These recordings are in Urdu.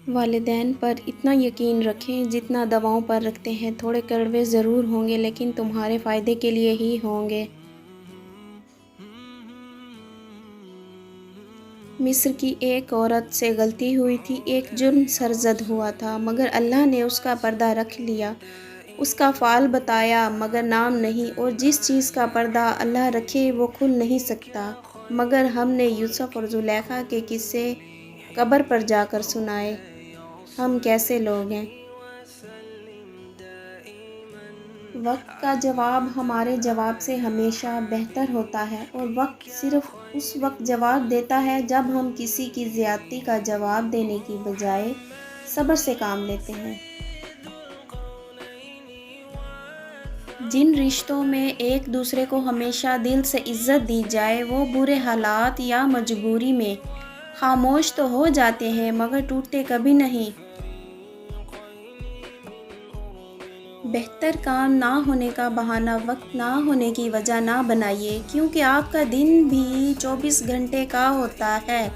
والدین پر اتنا یقین رکھیں جتنا دواؤں پر رکھتے ہیں۔ تھوڑے کڑوے ضرور ہوں گے لیکن تمہارے فائدے کے لیے ہی ہوں گے۔ مصر کی ایک عورت سے غلطی ہوئی تھی، ایک جرم سرزد ہوا تھا، مگر اللہ نے اس کا پردہ رکھ لیا، اس کا فعل بتایا مگر نام نہیں، اور جس چیز کا پردہ اللہ رکھے وہ کھل نہیں سکتا۔ مگر ہم نے یوسف اور زلیخا کے قصے قبر پر جا کر سنائے۔ ہم کیسے لوگ ہیں؟ وقت کا جواب ہمارے جواب سے ہمیشہ بہتر ہوتا ہے، اور وقت صرف اس وقت جواب دیتا ہے جب ہم کسی کی زیادتی کا جواب دینے کی بجائے صبر سے کام لیتے ہیں۔ جن رشتوں میں ایک دوسرے کو ہمیشہ دل سے عزت دی جائے، وہ برے حالات یا مجبوری میں خاموش تو ہو جاتے ہیں مگر ٹوٹتے کبھی نہیں۔ بہتر کام نہ ہونے کا بہانہ وقت نہ ہونے کی وجہ نہ بنائیے، کیونکہ آپ کا دن بھی 24 گھنٹے کا ہوتا ہے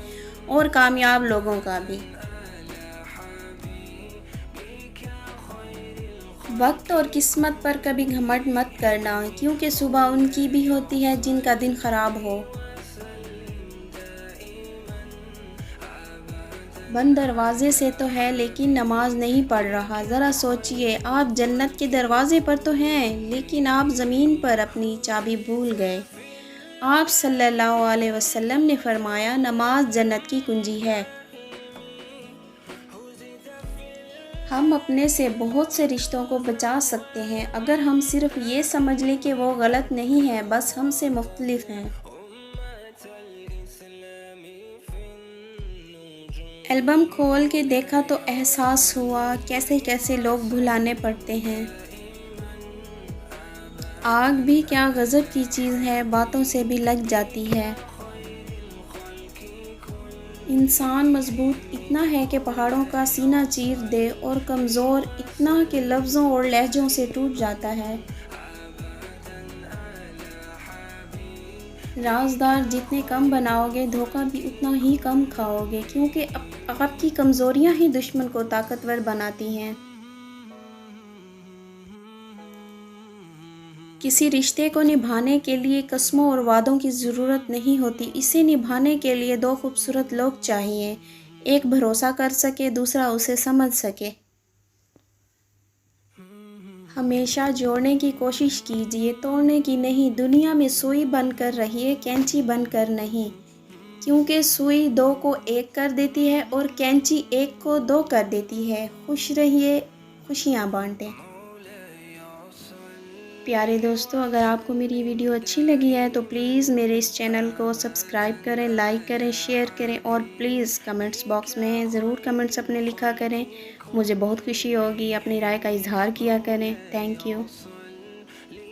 اور کامیاب لوگوں کا بھی۔ وقت اور قسمت پر کبھی گھمنڈ مت کرنا، کیونکہ صبح ان کی بھی ہوتی ہے جن کا دن خراب ہو۔ بند دروازے سے تو ہے لیکن نماز نہیں پڑھ رہا۔ ذرا سوچئے، آپ جنت کے دروازے پر تو ہیں لیکن آپ زمین پر اپنی چابی بھول گئے۔ آپ صلی اللہ علیہ وسلم نے فرمایا، نماز جنت کی کنجی ہے۔ ہم اپنے سے بہت سے رشتوں کو بچا سکتے ہیں اگر ہم صرف یہ سمجھ لیں کہ وہ غلط نہیں ہیں، بس ہم سے مختلف ہیں۔ البم کھول کے دیکھا تو احساس ہوا کیسے کیسے لوگ بھلانے پڑتے ہیں۔ آگ بھی کیا غضب کی چیز ہے، باتوں سے بھی لگ جاتی ہے۔ انسان مضبوط اتنا ہے کہ پہاڑوں کا سینہ چیر دے، اور کمزور اتنا کہ لفظوں اور لہجوں سے ٹوٹ جاتا ہے۔ رازدار جتنے کم بناؤ گے، دھوکہ بھی اتنا ہی کم کھاؤ گے، کیونکہ آپ کی کمزوریاں ہی دشمن کو طاقتور بناتی ہیں۔ کسی رشتے کو نبھانے کے لیے قسموں اور وعدوں کی ضرورت نہیں ہوتی، اسے نبھانے کے لیے دو خوبصورت لوگ چاہیے، ایک بھروسہ کر سکے، دوسرا اسے سمجھ سکے۔ ہمیشہ جوڑنے کی کوشش کیجئے، توڑنے کی نہیں۔ دنیا میں سوئی بن کر رہیے، کینچی بن کر نہیں، کیونکہ سوئی دو کو ایک کر دیتی ہے اور کینچی ایک کو دو کر دیتی ہے۔ خوش رہیے، خوشیاں بانٹیں۔ پیارے دوستو، اگر آپ کو میری ویڈیو اچھی لگی ہے تو پلیز میرے اس چینل کو سبسکرائب کریں، لائک کریں، شیئر کریں، اور پلیز کمنٹس باکس میں ضرور کمنٹس اپنے لکھا کریں۔ مجھے بہت خوشی ہوگی، اپنی رائے کا اظہار کیا کریں۔ Thank you.